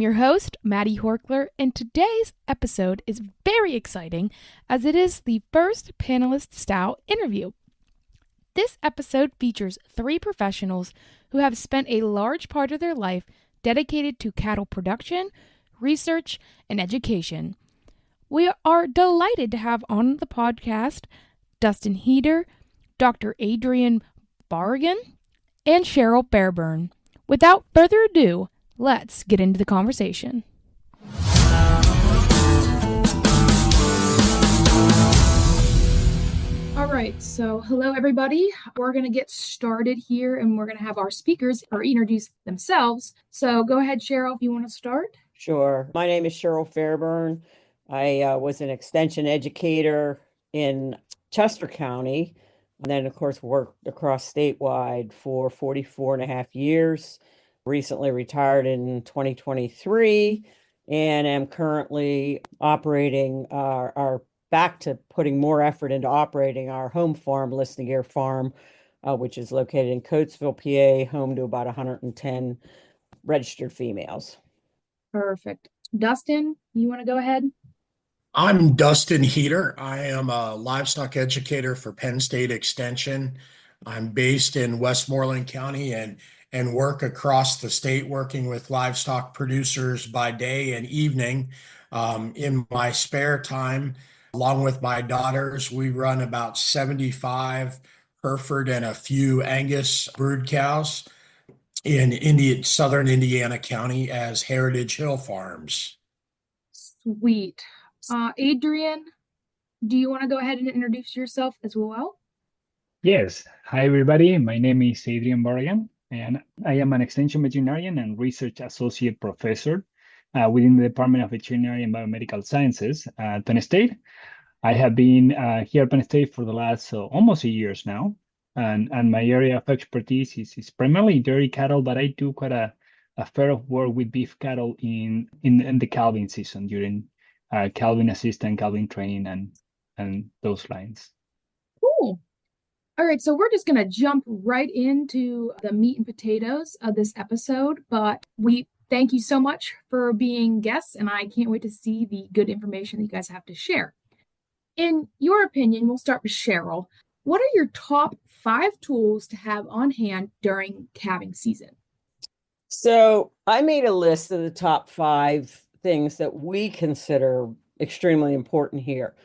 your host, Maddie Horkler, and today's episode is very exciting as it is the first panelist-style interview. This episode features 3 professionals who have spent a large part of their life dedicated to cattle production, research, and education. We are delighted to have on the podcast Dustin Heater, Dr. Adrian Barragan, and Cheryl Fairburn. Without further ado, let's get into the conversation. All right, so hello everybody. We're going to get started here and we're going to have our speakers introduce themselves. So go ahead, Cheryl, if you want to start. Sure. My name is Cheryl Fairburn. I was an extension educator in Chester County, and then, of course, worked across statewide for 44 and a half years. Recently retired in 2023, and am currently operating our back to putting more effort into operating our home farm, Listening Ear Farm, which is located in Coatesville, PA, home to about 110 registered females. Perfect. Dustin, you want to go ahead? I'm Dustin Heater. I am a livestock educator for Penn State Extension. I'm based in Westmoreland County and work across the state working with livestock producers by day and evening. In my spare time, along with my daughters, we run about 75 Hereford and a few Angus brood cows in southern Indiana County as Heritage Hill Farms. Sweet. Adrian, do you want to go ahead and introduce yourself as well? Yes. Hi, everybody. My name is Adrian Barragan, and I am an extension veterinarian and research associate professor within the Department of Veterinary and Biomedical Sciences at Penn State. I have been here at Penn State for the last almost 8 years now, and my area of expertise is primarily dairy cattle, but I do quite a fair of work with beef cattle in the calving season during calving assistant, calving training, and those lines. Cool. All right, so we're just going to jump right into the meat and potatoes of this episode, but we thank you so much for being guests, and I can't wait to see the good information that you guys have to share. In your opinion, we'll start with Cheryl. What are your top 5 tools to have on hand during calving season? So I made a list of the top 5 things that we consider extremely important here,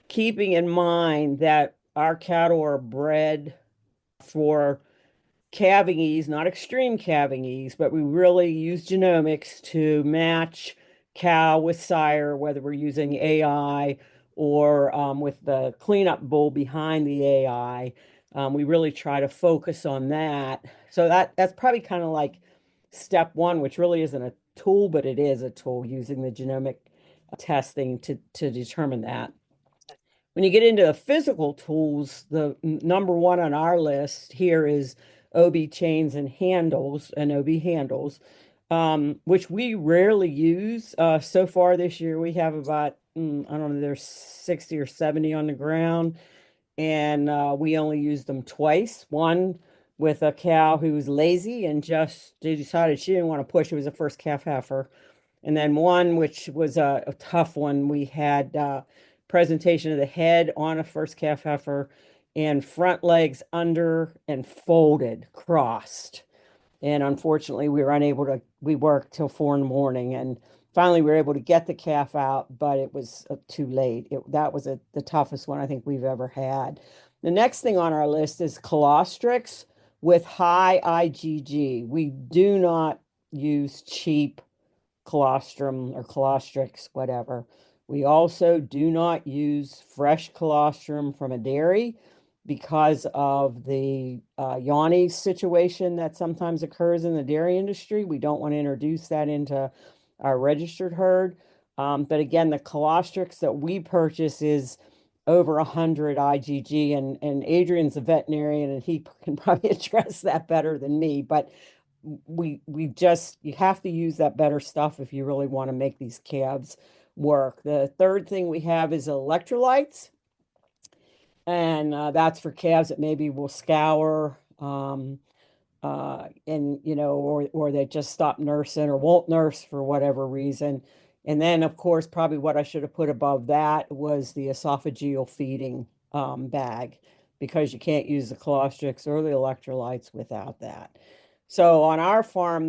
keeping in mind that our cattle are bred for calving ease, not extreme calving ease, but we really use genomics to match cow with sire, whether we're using AI or with the cleanup bull behind the AI. We really try to focus on that. So that's probably kind of like step 1, which really isn't a tool, but it is a tool, using the genomic testing to determine that. When you get into the physical tools, the number 1 on our list here is OB chains and handles, and OB handles, which we rarely use. So far this year, we have about, I don't know, there's 60 or 70 on the ground, and we only use them twice. One with a cow who was lazy and just decided she didn't want to push. It was a first calf heifer. And then one, which was a tough one, we had presentation of the head on a first calf heifer and front legs under and folded, crossed. And unfortunately, we worked till 4 a.m. and finally we were able to get the calf out, but it was too late. That was the toughest one I think we've ever had. The next thing on our list is colostrix with high IgG. We do not use cheap colostrum or colostrix, whatever. We also do not use fresh colostrum from a dairy because of the yawning situation that sometimes occurs in the dairy industry. We don't want to introduce that into our registered herd. But again, the colostrix that we purchase is over 100 IgG, and Adrian's a veterinarian and he can probably address that better than me, but you have to use that better stuff if you really want to make these calves work. The third thing we have is electrolytes, and that's for calves that maybe will scour and or they just stop nursing or won't nurse for whatever reason. And then, of course, probably what I should have put above that was the esophageal feeding bag, because you can't use the colostrum or the electrolytes without that. So on our farm,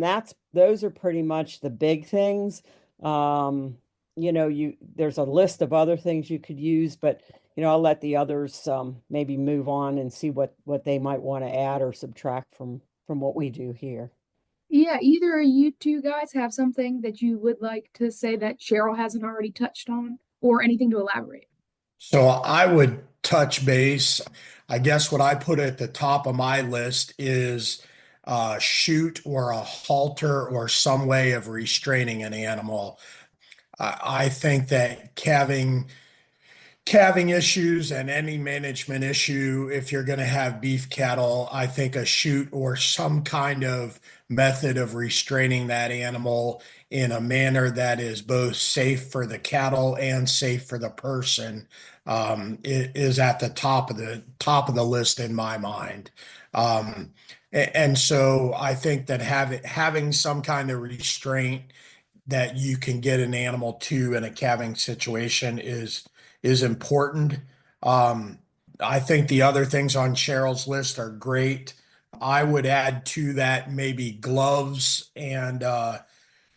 those are pretty much the big things. There's a list of other things you could use, but I'll let the others maybe move on and see what they might want to add or subtract from what we do here. Yeah, either you two guys have something that you would like to say that Cheryl hasn't already touched on, or anything to elaborate. So I would touch base. I guess what I put at the top of my list is a chute or a halter or some way of restraining an animal. I think that calving issues and any management issue, if you're going to have beef cattle, I think a chute or some kind of method of restraining that animal in a manner that is both safe for the cattle and safe for the person is at the top of the list in my mind. And so I think that having some kind of restraint that you can get an animal to in a calving situation is important. Um, I think the other things on Cheryl's list are great. I would add to that maybe gloves and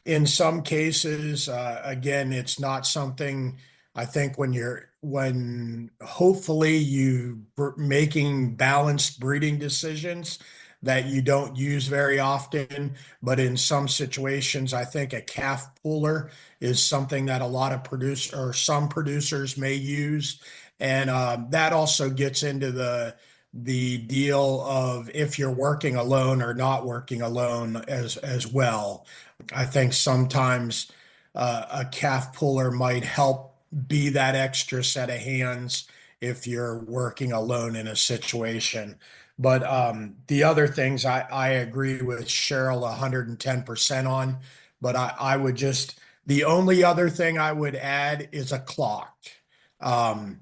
in some cases, again, it's not something I think when hopefully making balanced breeding decisions that you don't use very often, but in some situations, I think a calf puller is something that a lot of some producers may use, and that also gets into the deal of if you're working alone or not working alone as well. I think sometimes a calf puller might help be that extra set of hands if you're working alone in a situation. But the other things I agree with Cheryl 110% on. But I would the only other thing I would add is a clock. Um,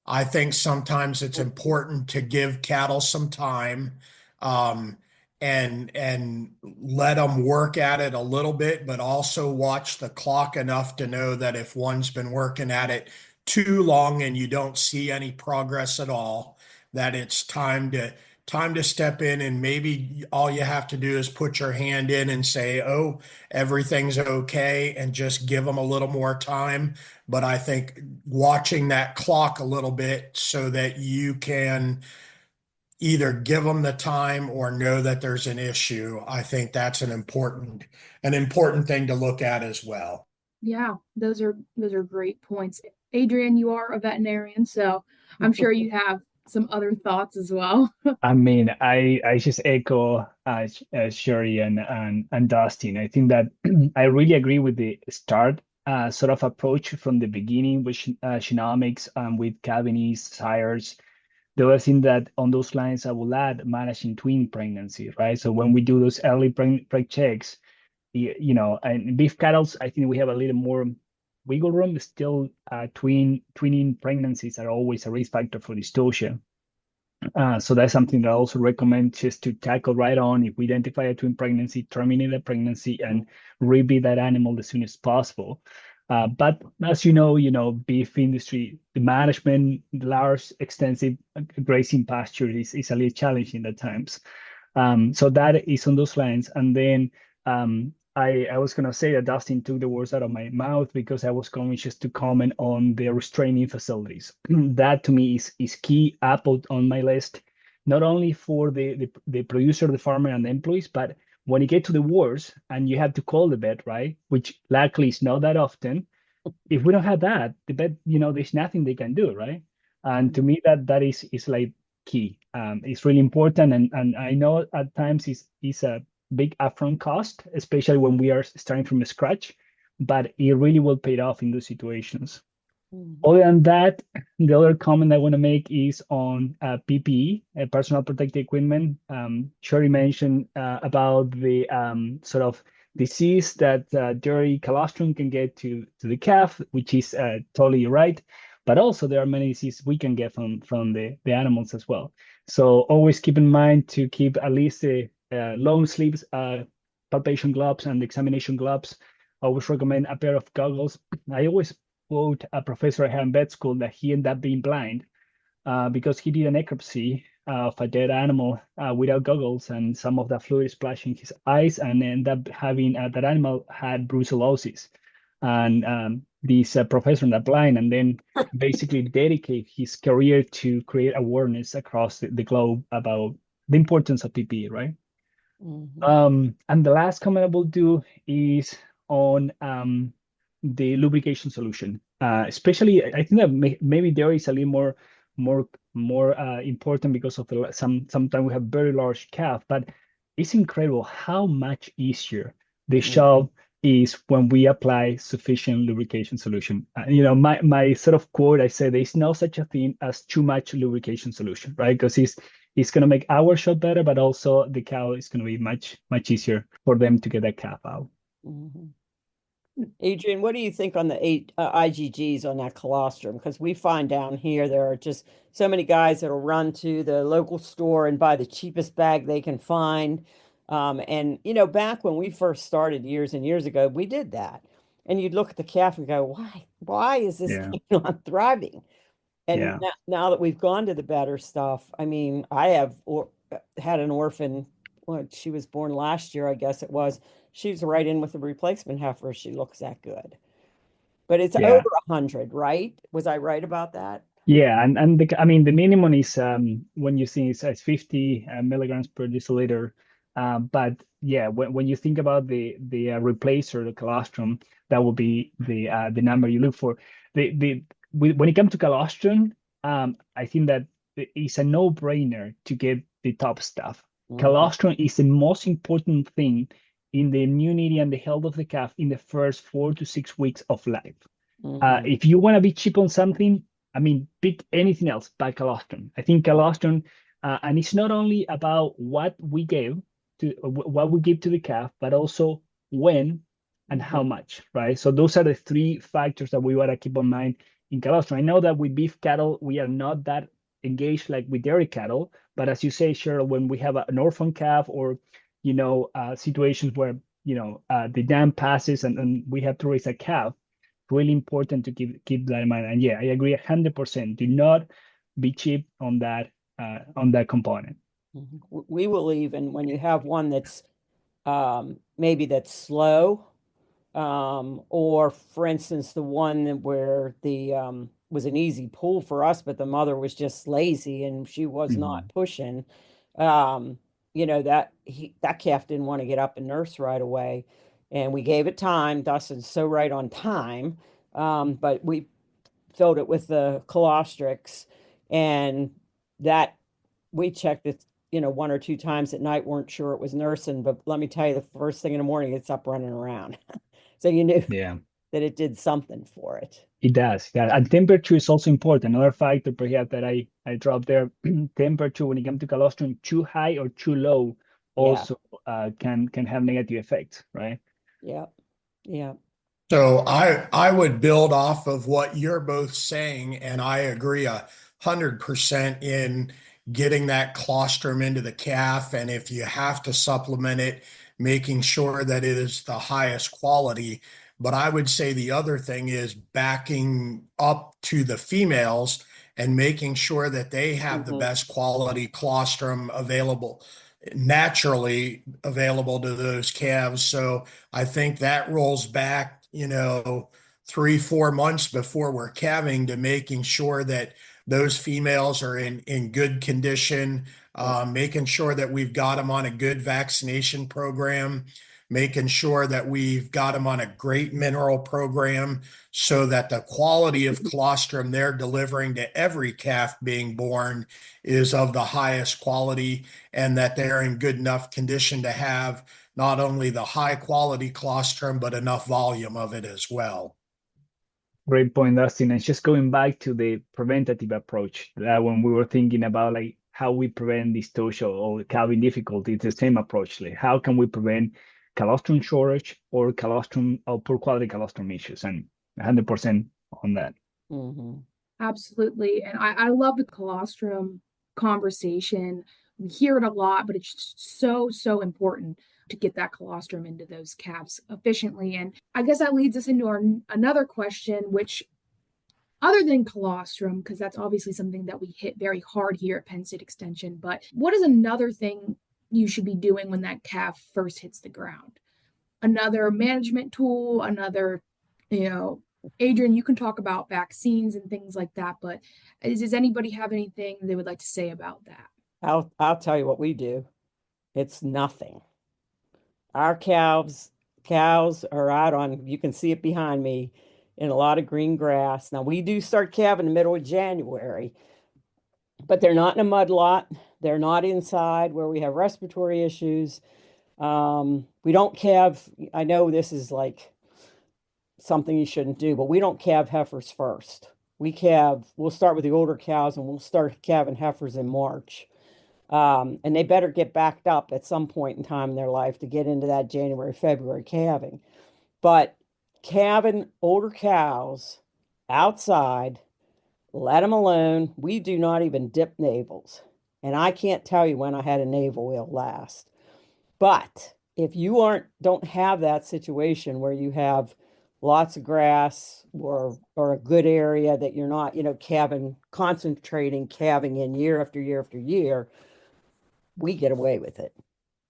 I think sometimes it's important to give cattle some time. Um, and let them work at it a little bit, but also watch the clock enough to know that if one's been working at it too long and you don't see any progress at all, that it's time to step in, and maybe all you have to do is put your hand in and say, "Oh, everything's okay," and just give them a little more time. But I think watching that clock a little bit so that you can either give them the time or know that there's an issue. I think that's an important thing to look at as well. Yeah, those are great points. Adrian, you are a veterinarian, so I'm sure you have some other thoughts as well. I mean, I just echo Sherry and Dustin. I think that I really agree with the start sort of approach from the beginning with genomics with calving sires. The other thing that on those lines I will add managing twin pregnancy, right? So when we do those early preg checks, and beef cattle, I think we have a little more wiggle room. Still, twinning pregnancies are always a risk factor for dystocia. So that's something that I also recommend just to tackle right on. If we identify a twin pregnancy, terminate the pregnancy and rebreed that animal as soon as possible. But as you know, beef industry, the management, the large, extensive grazing pasture is a little challenging at times. So that is on those lines. And then I was going to say that Dustin took the words out of my mouth because I was going just to comment on the restraining facilities. That to me is key, Apple on my list, not only for the producer, the farmer, and the employees, but when you get to the wars and you have to call the vet, right? Which luckily is not that often. If we don't have that, the vet, there's nothing they can do, right? And to me, that is like key. It's really important, and I know at times it's a big upfront cost, especially when we are starting from scratch, but it really will pay off in those situations. Other than that, the other comment I want to make is on PPE, personal protective equipment. Sherry mentioned about the sort of disease that dairy colostrum can get to the calf, which is totally right. But also there are many diseases we can get from the animals as well. So always keep in mind to keep at least long sleeves, palpation gloves and examination gloves. I always recommend a pair of goggles. I always quote a professor I had in vet school that he ended up being blind because he did a necropsy of a dead animal without goggles, and some of the fluid splashed in his eyes, and ended up having that animal had brucellosis. And this professor in that blind, and then basically dedicate his career to create awareness across the globe about the importance of PPE, right? And the last comment I will do is on the lubrication solution. Especially, I think that maybe there is a little more important because of sometimes we have very large calf, but it's incredible how much easier the job is when we apply sufficient lubrication solution. My sort of quote, I say there's no such a thing as too much lubrication solution, right? Because it's going to make our shot better, but also the cow is going to be much easier for them to get that calf out. Adrian, what do you think on the 8 IgGs on that colostrum? Because we find down here there are just so many guys that'll run to the local store and buy the cheapest bag they can find. And back when we first started years and years ago, we did that. And you'd look at the calf and go, why is this thing not thriving? And now that we've gone to the better stuff, I mean, I have had an orphan. Well, she was born last year, I guess it was. She's right in with a replacement heifer. She looks that good. But it's over 100, right? Was I right about that? Yeah, and the minimum is when you see it's 50 milligrams per deciliter. But yeah, when you think about the replacer, the colostrum, that will be the number you look for. When it comes to colostrum, I think that it's a no-brainer to get the top stuff. Colostrum is the most important thing in the immunity and the health of the calf in the first 4 to 6 weeks of life. If you want to be cheap on something, I mean, pick anything else but colostrum. I think colostrum, and it's not only about what we give to the calf, but also when and how much, right? So those are the 3 factors that we want to keep in mind in colostrum. I know that with beef cattle, we are not that engaged like with dairy cattle, but as you say, Cheryl, when we have an orphan calf or situations where the dam passes and we have to raise a calf, really important to keep that in mind. And yeah, I agree 100%. Do not be cheap on that component. We will even when you have one that's maybe that's slow, or for instance, the one where the was an easy pull for us, but the mother was just lazy and she was not pushing. That calf didn't want to get up and nurse right away. And we gave it time. Dustin's so right on time. But we filled it with the colostrix, and that we checked it, 1 or 2 times at night, weren't sure it was nursing, but let me tell you, the first thing in the morning, it's up running around. So you knew that it did something for it. It does. Yeah. And temperature is also important. Another factor perhaps that I dropped there, temperature when it comes to colostrum, too high or too low also can have negative effects, right? Yeah. Yeah. So I would build off of what you're both saying, and I agree 100% in getting that colostrum into the calf. And if you have to supplement it, making sure that it is the highest quality. But I would say the other thing is backing up to the females and making sure that they have the best quality colostrum available, naturally available to those calves. So I think that rolls back 3-4 months before we're calving to making sure that those females are in good condition, making sure that we've got them on a good vaccination program, making sure that we've got them on a great mineral program so that the quality of colostrum they're delivering to every calf being born is of the highest quality, and that they're in good enough condition to have not only the high quality colostrum, but enough volume of it as well. Great point, Dustin. And just going back to the preventative approach, when we were thinking about like how we prevent dystocia or calving difficulty, it's the same approach. Like how can we prevent colostrum shortage or colostrum or poor quality colostrum issues? And 100% on that. Absolutely. And I love the colostrum conversation. We hear it a lot, but it's so important to get that colostrum into those calves efficiently. And I guess that leads us into another question, which other than colostrum, because that's obviously something that we hit very hard here at Penn State Extension, but what is another thing you should be doing when that calf first hits the ground? Another management tool, another, Adrian, you can talk about vaccines and things like that, but does anybody have anything they would like to say about that? I'll tell you what we do. It's nothing. Our cows are out on, you can see it behind me, in a lot of green grass. Now we do start calving in the middle of January, but they're not in a mud lot. They're not inside where we have respiratory issues. We don't calve. I know this is like something you shouldn't do, but we don't calve heifers first. We'll start with the older cows and we'll start calving heifers in March. And they better get backed up at some point in time in their life to get into that January, February calving. But calving older cows outside, let them alone. We do not even dip navels. And I can't tell you when I had a navel wheel last. But if you don't have that situation where you have lots of grass or a good area that you're not, concentrating calving in year after year after year, we get away with it.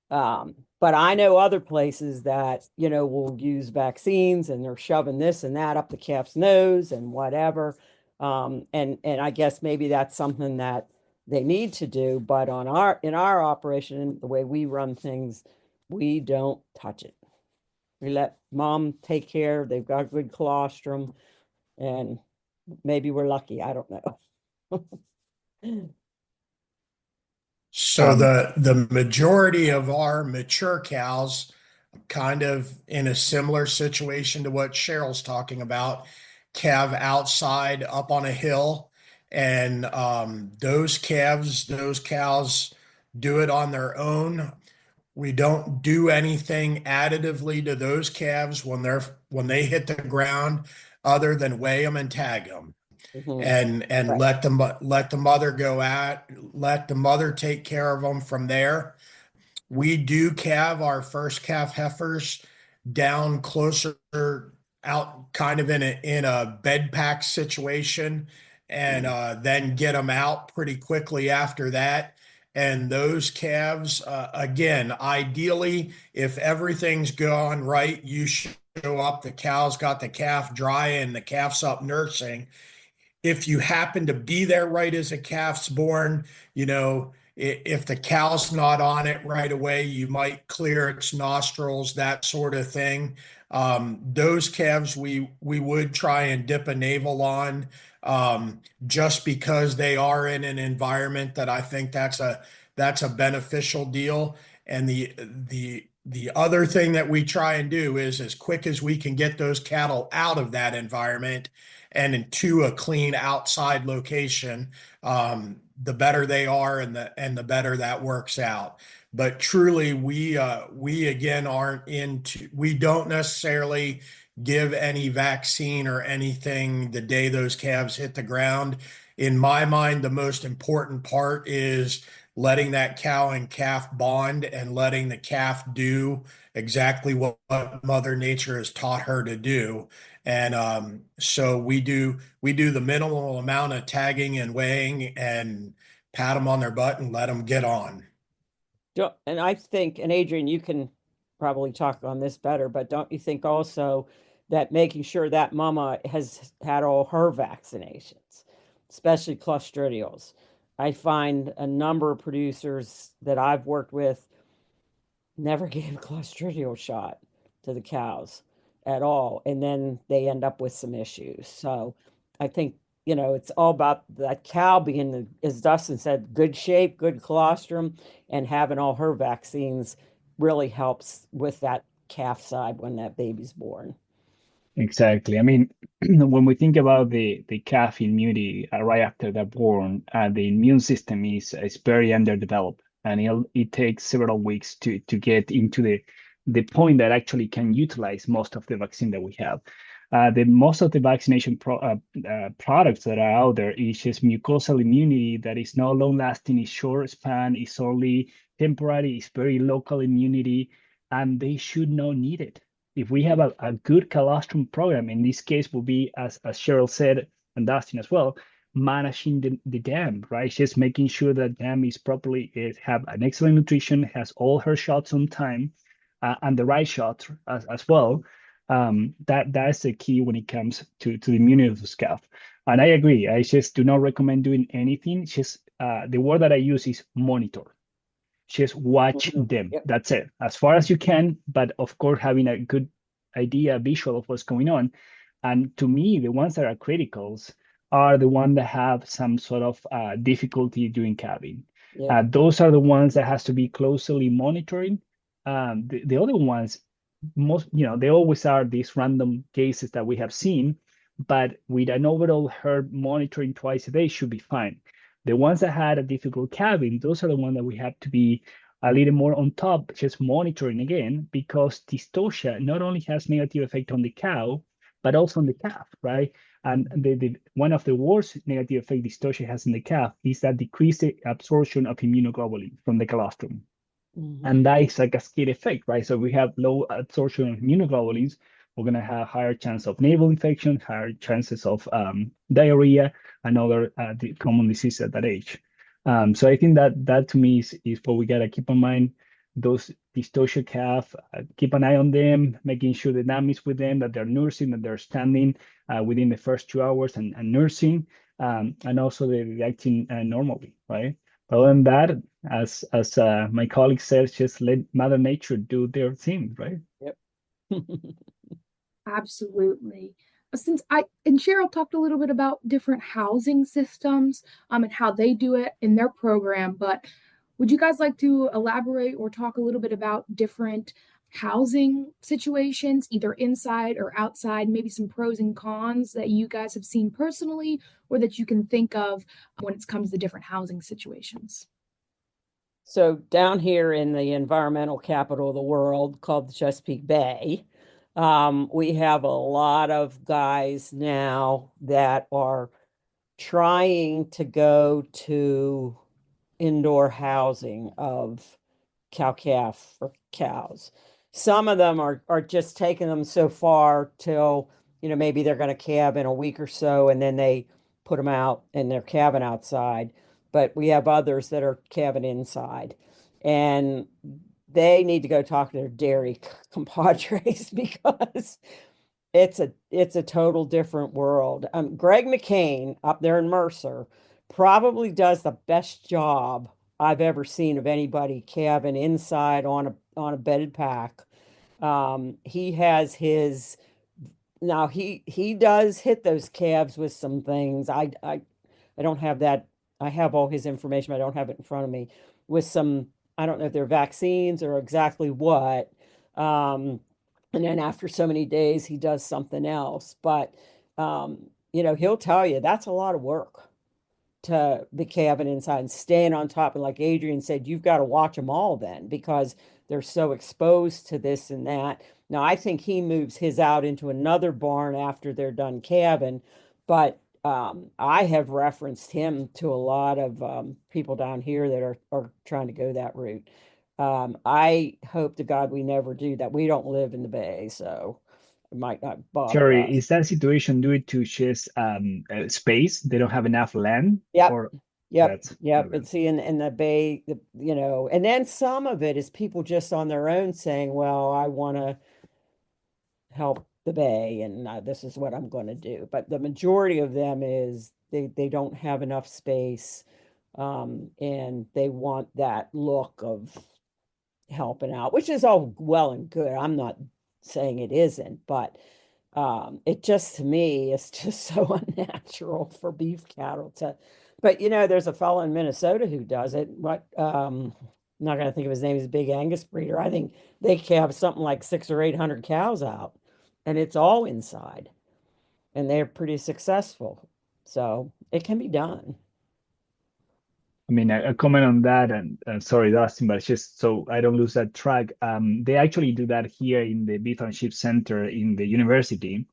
But I know other places that, will use vaccines and they're shoving this and that up the calf's nose and whatever. And I guess maybe that's something that they need to do, but in our operation, the way we run things, we don't touch it. We let mom take care. They've got good colostrum, and maybe we're lucky. I don't know. So the majority of our mature cows, kind of in a similar situation to what Cheryl's talking about, calve outside up on a hill. And those cows do it on their own. We don't do anything additively to those calves when they hit the ground, other than weigh them and tag them. And Right. let the mother let the mother take care of them from there. We do calve our first calf heifers down closer out, kind of in a bed pack situation, and then get them out pretty quickly after that. And those calves, again, ideally, if everything's gone right, you show up, the cow's got the calf dry and the calf's up nursing. If you happen to be there right as a calf's born, if the cow's not on it right away, you might clear its nostrils, that sort of thing. Those calves we would try and dip a navel on, just because they are in an environment that I think that's a beneficial deal. And the other thing that we try and do is, as quick as we can get those cattle out of that environment and into a clean outside location, the better they are, and the better that works out. But truly, we again we don't necessarily give any vaccine or anything the day those calves hit the ground. In my mind, the most important part is letting that cow and calf bond and letting the calf do exactly what Mother Nature has taught her to do. And so we do the minimal amount of tagging and weighing and pat them on their butt and let them get on. And I think, and Adrian, you can probably talk on this better, but don't you think also that making sure that mama has had all her vaccinations, especially clostridials? I find a number of producers that I've worked with never gave a clostridial shot to the cows at all, and then they end up with some issues. So I think, it's all about that cow being, as Dustin said, good shape, good colostrum, and having all her vaccines really helps with that calf side when that baby's born. Exactly. I mean, when we think about the calf immunity right after they're born, the immune system is very underdeveloped, and it takes several weeks to get into the point that actually can utilize most of the vaccine that we have. Most of the vaccination products that are out there is just mucosal immunity that is not long-lasting, is short span, is only temporary, is very local immunity, and they should not need it. If we have a good colostrum program, in this case will be, as Cheryl said, and Dustin as well, managing the dam, right? Just making sure that dam is properly, it have an excellent nutrition, has all her shots on time, and the right shots as well. That's the key when it comes to the immunity of the calf. And I agree. I just do not recommend doing anything. Just the word that I use is monitor. Just watch them. Yep. That's it. As far as you can, but of course having a good idea, visual of what's going on. And to me, the ones that are criticals are the ones that have some sort of difficulty during calving. Yep. Those are the ones that has to be closely monitoring. The other ones, they always are these random cases that we have seen, but with an overall herd monitoring twice a day should be fine. The ones that had a difficult calving, those are the ones that we have to be a little more on top, just monitoring again, because dystocia not only has negative effect on the cow, but also on the calf, right? And the one of the worst negative effect dystocia has in the calf is that decreased absorption of immunoglobulin from the colostrum. And that is a cascade effect, right? So we have low absorption of immunoglobulins, we're going to have higher chance of naval infection, higher chances of diarrhea, and other common diseases at that age. So I think that to me is what we got to keep in mind. Those dystocia calf, keep an eye on them, making sure the dam is with them, that they're nursing, that they're standing within the first 2 hours and nursing, and also they're reacting normally, right? Other than that, as my colleague says, just let Mother Nature do their thing, right? Yep. Absolutely. Since and Cheryl talked a little bit about different housing systems and how they do it in their program, but would you guys like to elaborate or talk a little bit about different housing situations, either inside or outside, maybe some pros and cons that you guys have seen personally or that you can think of when it comes to different housing situations? So down here in the environmental capital of the world called the Chesapeake Bay, we have a lot of guys now that are trying to go to indoor housing of cow-calf or cows. Some of them are just taking them so far till, maybe they're going to calve in a week or so, and then they put them out and they're calving outside. But we have others that are calving inside. And they need to go talk to their dairy compadres because it's a total different world. Greg McCain up there in Mercer probably does the best job I've ever seen of anybody calving inside on a bedded pack. He has his now he does hit those calves with some things. I don't have that. I have all his information, but I don't have it in front of me. With some, I don't know if they're vaccines or exactly what. And then after so many days, he does something else. But he'll tell you that's a lot of work to be calving inside and staying on top. And like Adrian said, you've got to watch them all then because they're so exposed to this and that. Now, I think he moves his out into another barn after they're done calving, but I have referenced him to a lot of people down here that are trying to go that route. I hope to God we never do that. We don't live in the Bay, so it might not bother Sorry, us. is that situation due to just space? They don't have enough land? Yep. Or Yep. that's Yep. okay. And see, in the Bay, and then some of it is people just on their own saying, well, I want to help the Bay and this is what I'm going to do. But the majority of them is they don't have enough space and they want that look of helping out, which is all well and good. I'm not saying it isn't, but it just to me is just so unnatural for beef cattle to. But there's a fellow in Minnesota who does it. What I'm not going to think of his name. He's a big Angus breeder. I think they have something like 600 or 800 cows out, and it's all inside, and they're pretty successful. So it can be done. I mean, a comment on that, and sorry, Dustin, but it's just so I don't lose that track. They actually do that here in the Beef and Sheep Center in the university.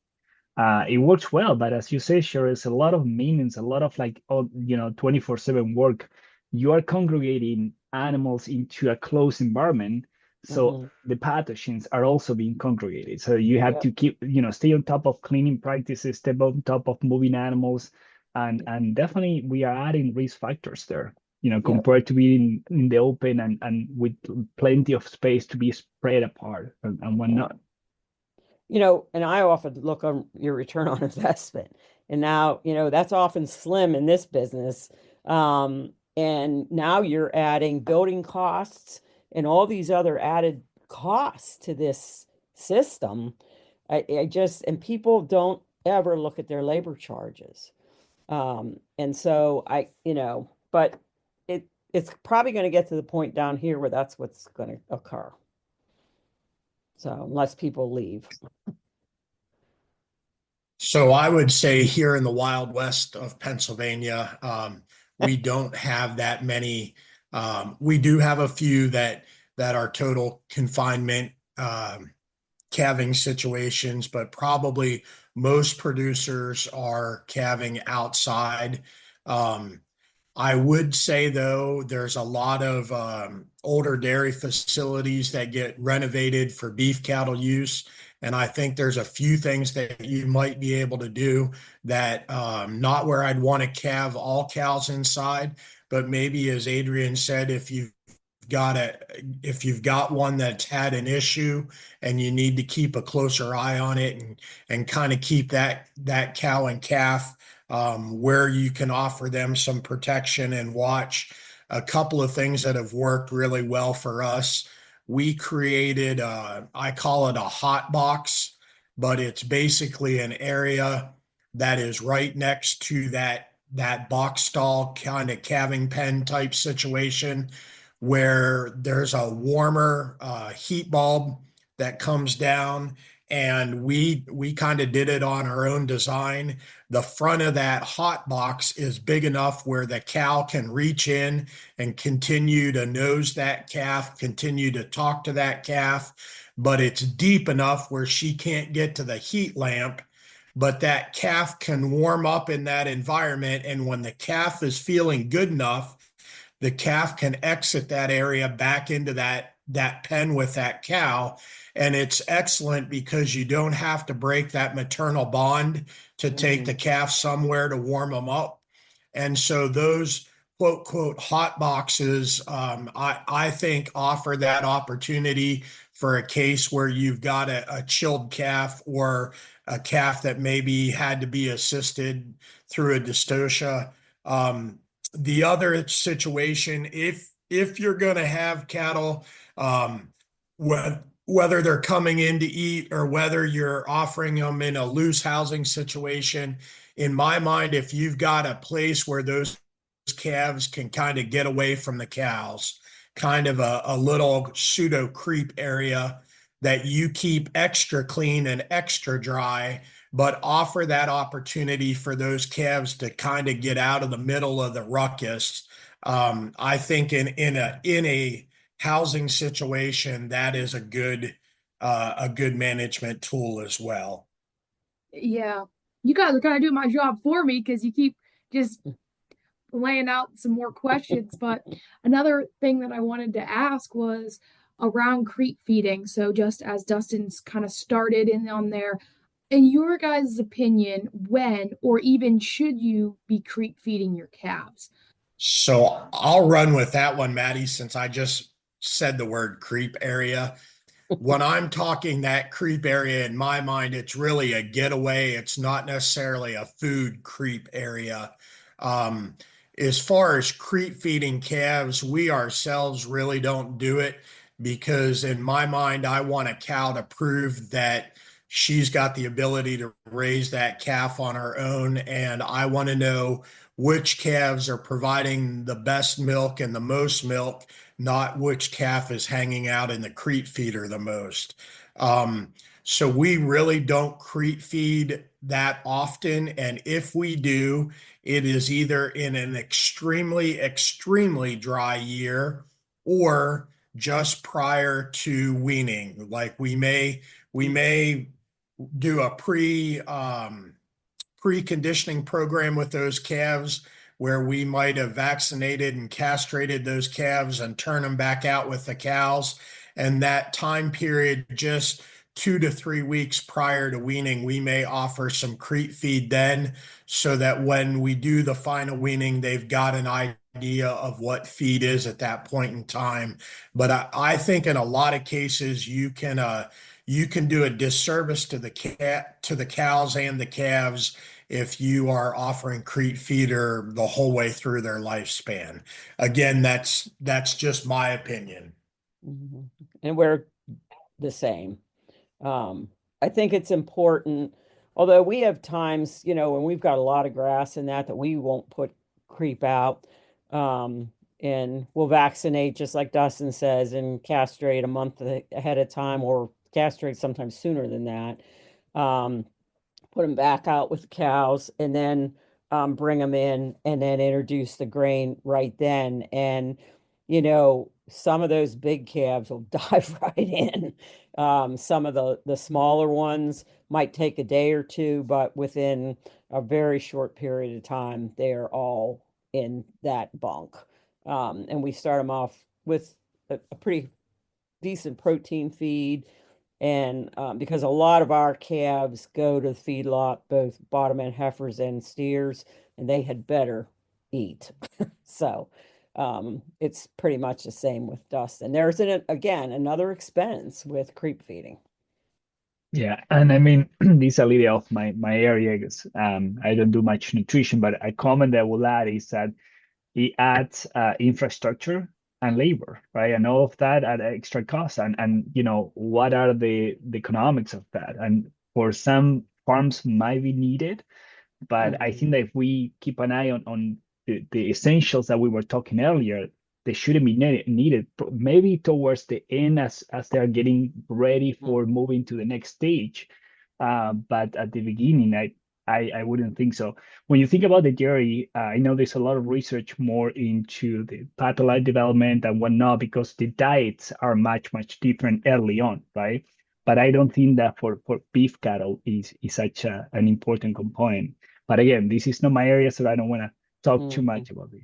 it works well. But as you say, sure, it's a lot of maintenance, a lot of like, 24/7 work. You are congregating animals into a closed environment. So the pathogens are also being congregated. So you have to keep, stay on top of cleaning practices, stay on top of moving animals. And definitely we are adding risk factors there, compared to being in the open and with plenty of space to be spread apart and whatnot. And I often look on your return on investment. And now, that's often slim in this business. And now you're adding building costs and all these other added costs to this system. And people don't ever look at their labor charges. And so but it's probably going to get to the point down here where that's what's going to occur. So unless people leave. So I would say here in the Wild West of Pennsylvania, we don't have that many. We do have a few that are total confinement calving situations, but probably most producers are calving outside. I would say, though, there's a lot of older dairy facilities that get renovated for beef cattle use. And I think there's a few things that you might be able to do that not where I'd want to calve all cows inside, but maybe, as Adrian said, if you've got one that's had an issue and you need to keep a closer eye on it and kind of keep that cow and calf where you can offer them some protection and watch. A couple of things that have worked really well for us. We created, I call it a hot box, but it's basically an area that is right next to that box stall kind of calving pen type situation where there's a warmer heat bulb that comes down, and we kind of did it on our own design. The front of that hot box is big enough where the cow can reach in and continue to nose that calf, continue to talk to that calf, but it's deep enough where she can't get to the heat lamp. But that calf can warm up in that environment, and when the calf is feeling good enough, the calf can exit that area back into that pen with that cow. And it's excellent because you don't have to break that maternal bond to take the calf somewhere to warm them up. And so those quote, quote, hot boxes, I think offer that opportunity for a case where you've got a chilled calf or a calf that maybe had to be assisted through a dystocia. The other situation, if you're going to have cattle, whether they're coming in to eat or whether you're offering them in a loose housing situation, in my mind, if you've got a place where those calves can kind of get away from the cows, kind of a little pseudo creep area that you keep extra clean and extra dry, but offer that opportunity for those calves to kind of get out of the middle of the ruckus. I think in a housing situation, that is a good management tool as well. Yeah, you guys are kind of doing my job for me because you keep just laying out some more questions. But another thing that I wanted to ask was around creep feeding. So just as Dustin's kind of started in on there, in your guys' opinion, when or even should you be creep feeding your calves? So I'll run with that one, Maddie, since I just said the word creep area. When I'm talking that creep area, in my mind, it's really a getaway. It's not necessarily a food creep area. As far as creep feeding calves, we ourselves really don't do it because in my mind, I want a cow to prove that she's got the ability to raise that calf on her own. And I want to know which calves are providing the best milk and the most milk, not which calf is hanging out in the creep feeder the most. So we really don't creep feed that often. And if we do, it is either in an extremely, extremely dry year or just prior to weaning. Like we may do a preconditioning program with those calves where we might have vaccinated and castrated those calves and turn them back out with the cows. And that time period, just 2 to 3 weeks prior to weaning, we may offer some crete feed then, so that when we do the final weaning, they've got an idea of what feed is at that point in time. But I think in a lot of cases you can do a disservice to the cows and the calves if you are offering crete feeder the whole way through their lifespan. Again, that's just my opinion. Mhm. And we're the same. I think it's important, although we have times, when we've got a lot of grass and that we won't put creep out. And we'll vaccinate, just like Dustin says, and castrate a month ahead of time, or castrate sometimes sooner than that. Put them back out with the cows, and then bring them in, and then introduce the grain right then. And some of those big calves will dive right in. Some of the smaller ones might take a day or two, but within a very short period of time, they're all in that bunk. And we start them off with a pretty decent protein feed. And because a lot of our calves go to the feedlot, both bottom end heifers and steers, and they had better eat. So it's pretty much the same with Dustin. There's again another expense with creep feeding. Yeah, and I mean, this is a little off my area because I don't do much nutrition, but a comment that I will add is that it adds infrastructure and labor, right? And all of that at extra cost. And what are the economics of that? And for some farms might be needed, but I think that if we keep an eye on the essentials that we were talking earlier, they shouldn't be needed maybe towards the end as they're getting ready for moving to the next stage. But at the beginning, I wouldn't think so. When you think about the dairy, I know there's a lot of research more into the pipeline development and whatnot, because the diets are much, much different early on, right? But I don't think that for beef cattle is such an important component. But again, this is not my area, so I don't want to talk too much about this.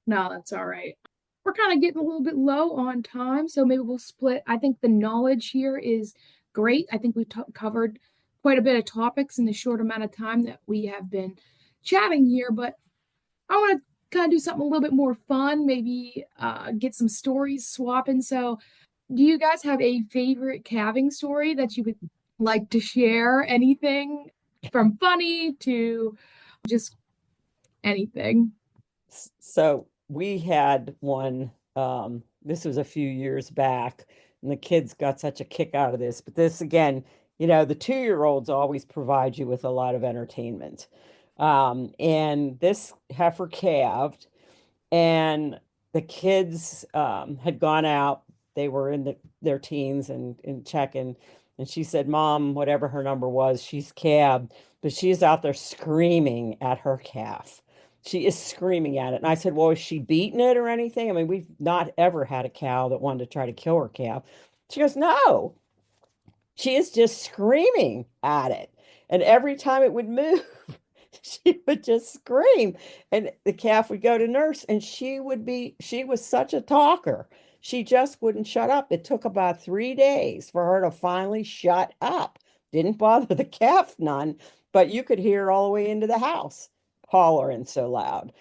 No, that's all right. We're kind of getting a little bit low on time, so maybe we'll split. I think the knowledge here is great. I think we've covered quite a bit of topics in the short amount of time that we have been chatting here, but I want to kind of do something a little bit more fun, maybe get some stories swapping. So, do you guys have a favorite calving story that you would like to share? Anything from funny to just anything? So we had one, this was a few years back, and the kids got such a kick out of this. But this again, the 2-year-olds always provide you with a lot of entertainment. And this heifer calved, and the kids had gone out. They were in their teens and checking. And she said, "Mom, whatever her number was, she's calved, but she's out there screaming at her calf. She is screaming at it." And I said, "Well, is she beating it or anything? I mean, we've not ever had a cow that wanted to try to kill her calf." She goes, "No, she is just screaming at it. And every time it would move, she would just scream. And the calf would go to nurse, and she was such a talker. She just wouldn't shut up. It took about 3 days for her to finally shut up. Didn't bother the calf none, but you could hear all the way into the house hollering so loud.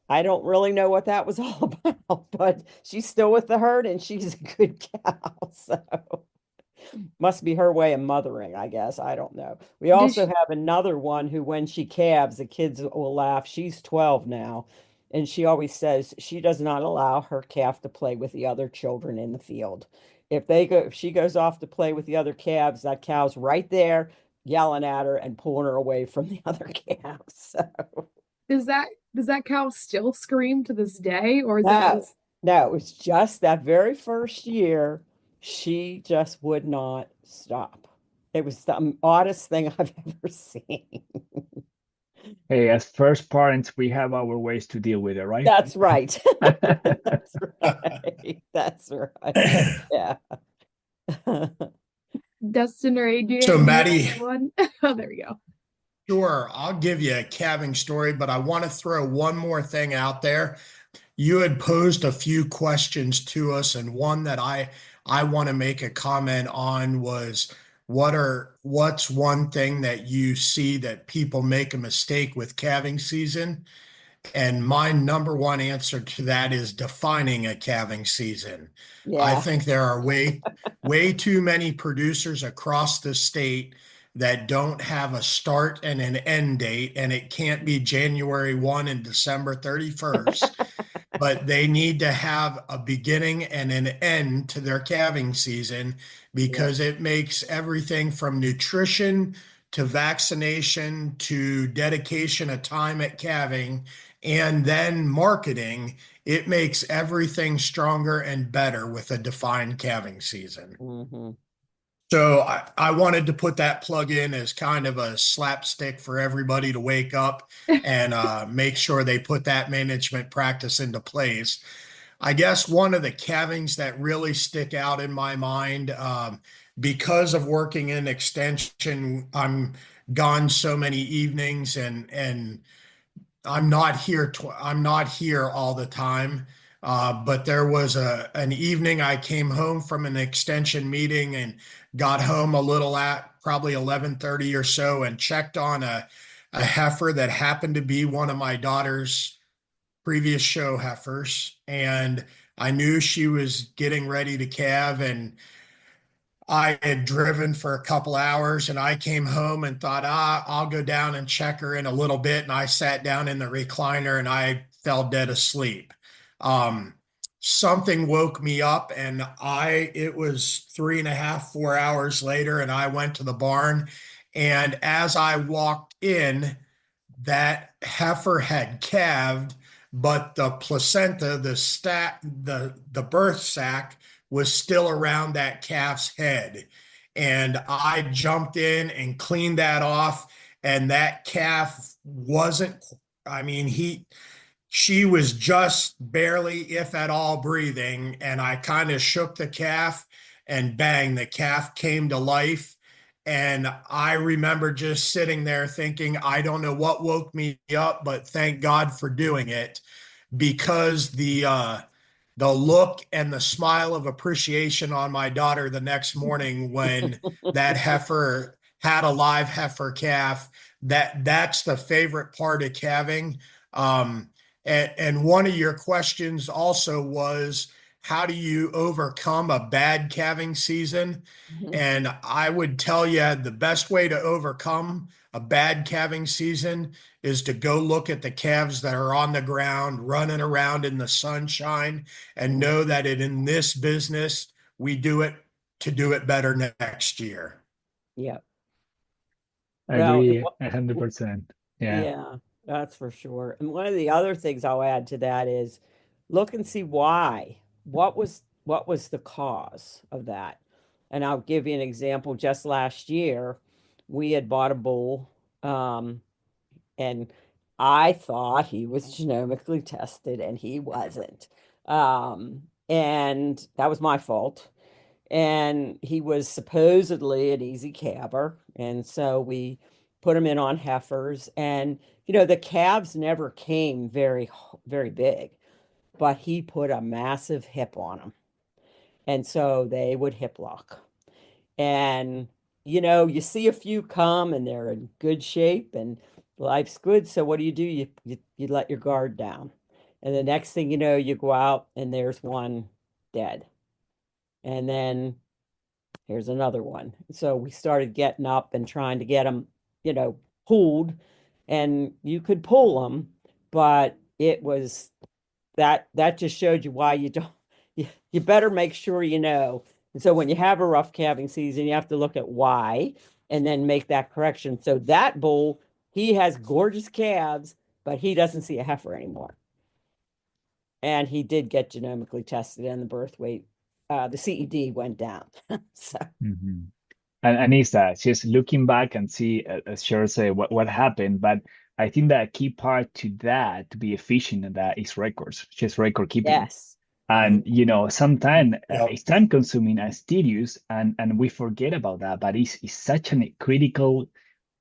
I don't really know what that was all about, but she's still with the herd, and she's a good cow. So must be her way of mothering, I guess. I don't know. We also have another one who, when she calves, the kids will laugh. She's 12 now, and she always says she does not allow her calf to play with the other children in the field. If she goes off to play with the other calves, that cow's right there yelling at her and pulling her away from the other calves. So does that cow still scream to this day, or is that just... No, it was just that very first year, she just would not stop. It was the oddest thing I've ever seen. Hey, as first parents, we have our ways to deal with it, right? That's right. That's right. That's right. Yeah. Dustin or Adrian, So, do you Maddie, have one? Oh, there we go. sure, I'll give you a calving story, but I want to throw one more thing out there. You had posed a few questions to us, and one that I want to make a comment on was what's one thing that you see that people make a mistake with calving season? And my number one answer to that is defining a calving season. I Yeah. think there are way too many producers across the state that don't have a start and an end date, and it can't be January 1 and December 31st, but they need to have a beginning and an end to their calving season Yeah. because it makes everything from nutrition to vaccination to dedication of time at calving and then marketing. It makes everything stronger and better with a defined calving season. Hmm. So I wanted to put that plug in as kind of a slapstick for everybody to wake up and make sure they put that management practice into place. I guess one of the calvings that really stick out in my mind, because of working in extension, I'm gone so many evenings and I'm not here all the time. But there was an evening I came home from an extension meeting and got home a little at probably 11:30 or so and checked on a heifer that happened to be one of my daughter's previous show heifers. And I knew she was getting ready to calve, and I had driven for a couple hours and I came home and thought, I'll go down and check her in a little bit. And I sat down in the recliner and I fell dead asleep. Um, Something woke me up, and it was 3.5, 4 hours later, and I went to the barn. And as I walked in, that heifer had calved, but the placenta, the birth sac was still around that calf's head. And I jumped in and cleaned that off. And that calf wasn't, I mean, she was just barely, if at all, breathing. And I kind of shook the calf, and bang, the calf came to life. And I remember just sitting there thinking, I don't know what woke me up, but thank God for doing it, because the look and the smile of appreciation on my daughter the next morning when that heifer had a live heifer calf, that's the favorite part of calving. And one of your questions also was, how do you overcome a bad calving season? And I would tell you the best way to overcome a bad calving season is to go look at the calves that are on the ground running around in the sunshine and know that in this business, we do it to do it better next year. Yeah. I Well, agree 100%. Yeah. yeah, that's for sure. And one of the other things I'll add to that is look and see why. What was the cause of that? And I'll give you an example. Just last year, we had bought a bull, and I thought he was genomically tested, and he wasn't. And that was my fault. And he was supposedly an easy calver. And so we put him in on heifers. And, the calves never came very big, but he put a massive hip on them. And so they would hip lock. And, you see a few come and they're in good shape and life's good. So what do? You let your guard down. And the next thing you know, you go out and there's one dead. And then here's another one. So we started getting up and trying to get them, pulled, and you could pull them, but it was that just showed you why you don't, you better make sure you know. And so when you have a rough calving season, you have to look at why and then make that correction. So that bull, he has gorgeous calves, but he doesn't see a heifer anymore. And he did get genomically tested, and the birth weight, the CED went down. So Mhm. And it's just looking back and see, as Cheryl said, what happened. But I think that a key part to that, to be efficient in that, is records, just record keeping. yes, And sometimes Yep. it's time consuming and tedious, and we forget about that. But it's such a critical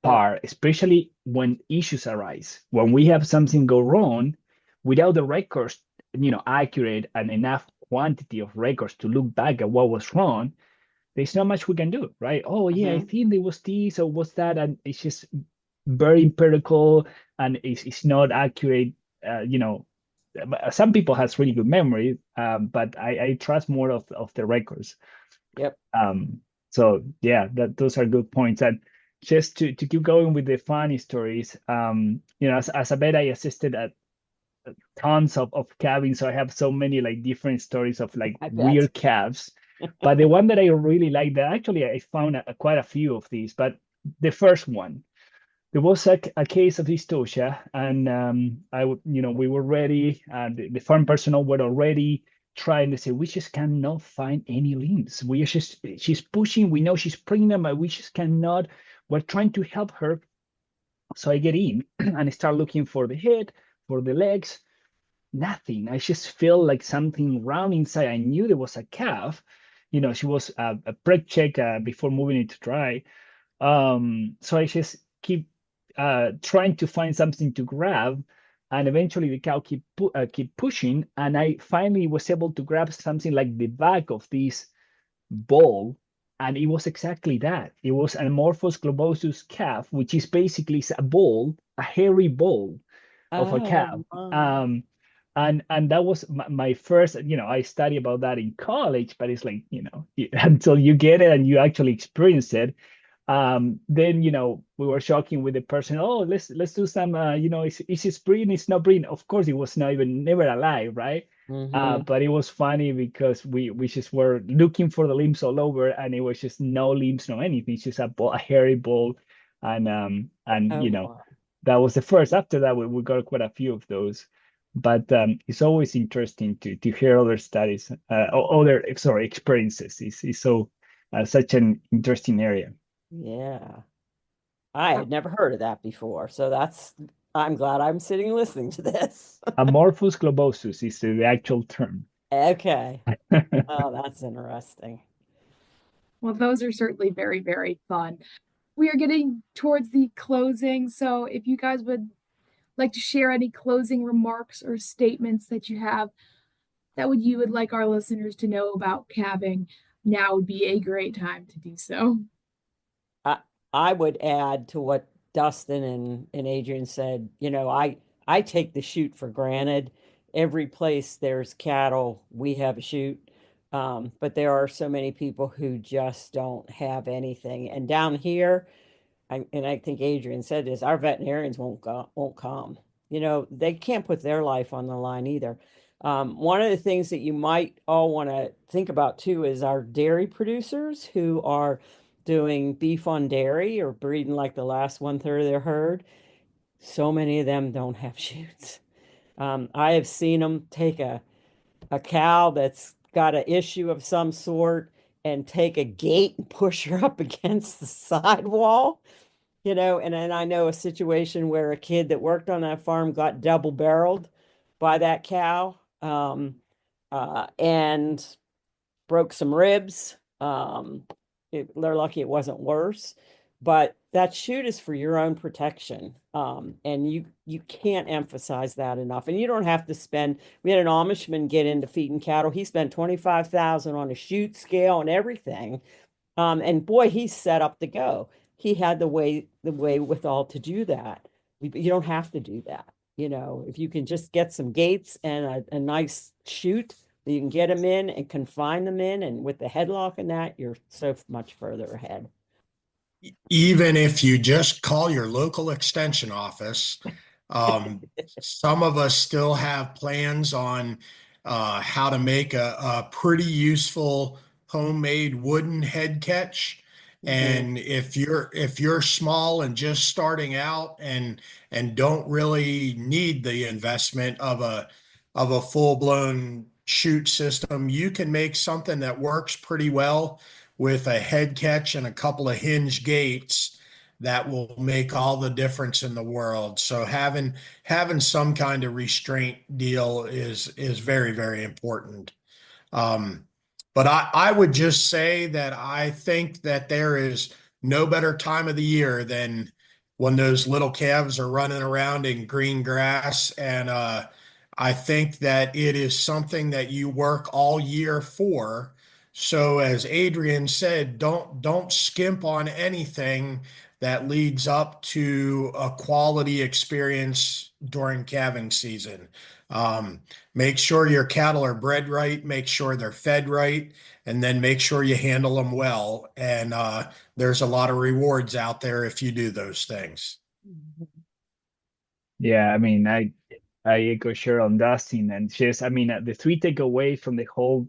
part, especially when issues arise. When we have something go wrong, without the records, accurate and enough quantity of records to look back at what was wrong, there's not much we can do, right? Oh yeah, I think there was this or was that, and it's just very empirical and it's not accurate. Some people has really good memory, but I trust more of the records. Yep. So yeah, those are good points. And just to keep going with the funny stories, as a vet, I assisted at tons of calving, so I have so many like different stories of like I bet. weird calves. But the one that I really like, that actually I found quite a few of these, but the first one, there was a case of dystocia, and we were ready, and the farm personnel were already trying to say, we just cannot find any limbs. She's pushing, we know she's pregnant, but we just cannot. We're trying to help her. So I get in and I start looking for the head, for the legs, nothing. I just feel like something round inside. I knew there was a calf. She was a preg check before moving it to dry. So I just keep trying to find something to grab, and eventually the cow keep pushing, and I finally was able to grab something like the back of this ball, and it was exactly that. It was an amorphous globosus calf, which is basically a ball, a hairy ball of a calf. My. And that was my first, I study about that in college, but it's like, until you get it and you actually experience it, then we were shocking with the person. Oh, let's do some. Is it breeding? It's not breeding. Of course, it was not even never alive, right? But it was funny because we just were looking for the limbs all over, and it was just no limbs, no anything. It's just a hairy ball, and Wow. that was the first. After that, we got quite a few of those. But it's always interesting to hear other studies, experiences. It's so such an interesting area. Yeah. I had never heard of that before. So I'm glad I'm sitting listening to this. Amorphous globosus is the actual term. Okay. Oh, that's interesting. Well, those are certainly very, very fun. We are getting towards the closing, so if you guys would like to share any closing remarks or statements that you have you would like our listeners to know about calving, now would be a great time to do so. I would add to what Dustin and Adrian said, I take the chute for granted. Every place there's cattle, we have a chute. But there are so many people who just don't have anything. And down here, I think Adrian said this, our veterinarians won't come. They can't put their life on the line either. One of the things that you might all want to think about too is our dairy producers who are doing beef on dairy or breeding like the last 1/3 of their herd. So many of them don't have chutes. I have seen them take a cow that's got an issue of some sort and take a gate and push her up against the sidewall. And then I know a situation where a kid that worked on that farm got double barreled by that cow, and broke some ribs. They're lucky it wasn't worse, but that chute is for your own protection. And you can't emphasize that enough. And you don't have to spend. We had an Amishman get into feeding cattle. He spent 25,000 on a chute scale and everything. And boy, he's set up to go. He had the wherewithal to do that. You don't have to do that. If you can just get some gates and a nice chute, you can get them in and confine them in, and with the headlock and that, you're so much further ahead. Even if you just call your local extension office, some of us still have plans on how to make a pretty useful homemade wooden head catch. And if you're small and just starting out and don't really need the investment of a full-blown chute system, you can make something that works pretty well with a head catch and a couple of hinge gates that will make all the difference in the world. So having some kind of restraint deal is very, very important. But I would just say that I think that there is no better time of the year than when those little calves are running around in green grass. And I think that it is something that you work all year for. So as Adrian said, don't skimp on anything that leads up to a quality experience during calving season. Make sure your cattle are bred right, make sure they're fed right, and then make sure you handle them well. And there's a lot of rewards out there if you do those things. Yeah, I mean, I echo Cheryl and Dustin, and just, I mean, the three takeaway from the whole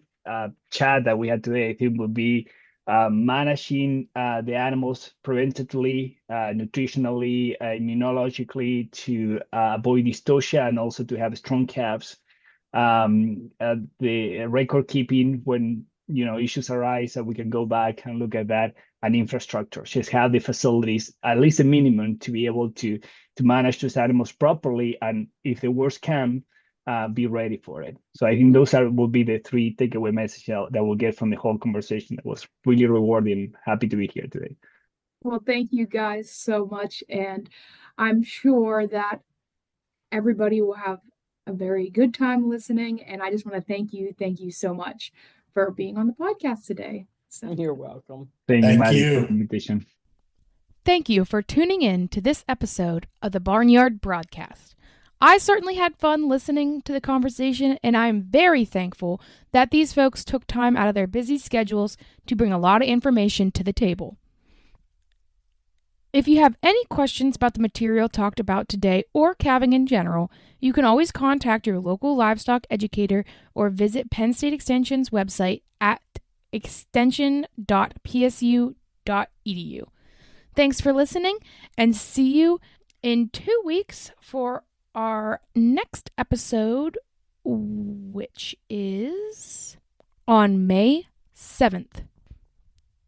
chat that we had today, I think, would be managing the animals preventatively, nutritionally, immunologically to avoid dystocia and also to have strong calves. The record keeping when issues arise, that we can go back and look at that, and infrastructure. Just have the facilities, at least a minimum, to be able to manage those animals properly, and if the worst can, be ready for it. So I think those will be the three takeaway messages that we'll get from the whole conversation. That was really rewarding. Happy to be here today. Well, thank you guys so much, and I'm sure that everybody will have a very good time listening, and I just want to thank you so much for being on the podcast today. So You're welcome. Thank you, Thank Maddie, you. for the invitation. thank you for tuning in to this episode of the Barnyard Broadcast. I certainly had fun listening to the conversation, and I'm very thankful that these folks took time out of their busy schedules to bring a lot of information to the table. If you have any questions about the material talked about today or calving in general, you can always contact your local livestock educator or visit Penn State Extension's website at extension.psu.edu. Thanks for listening, and see you in 2 weeks for our next episode, which is on May 7th.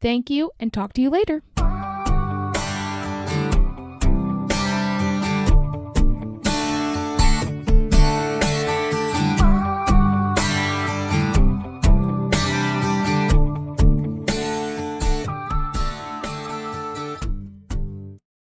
Thank you, and talk to you later.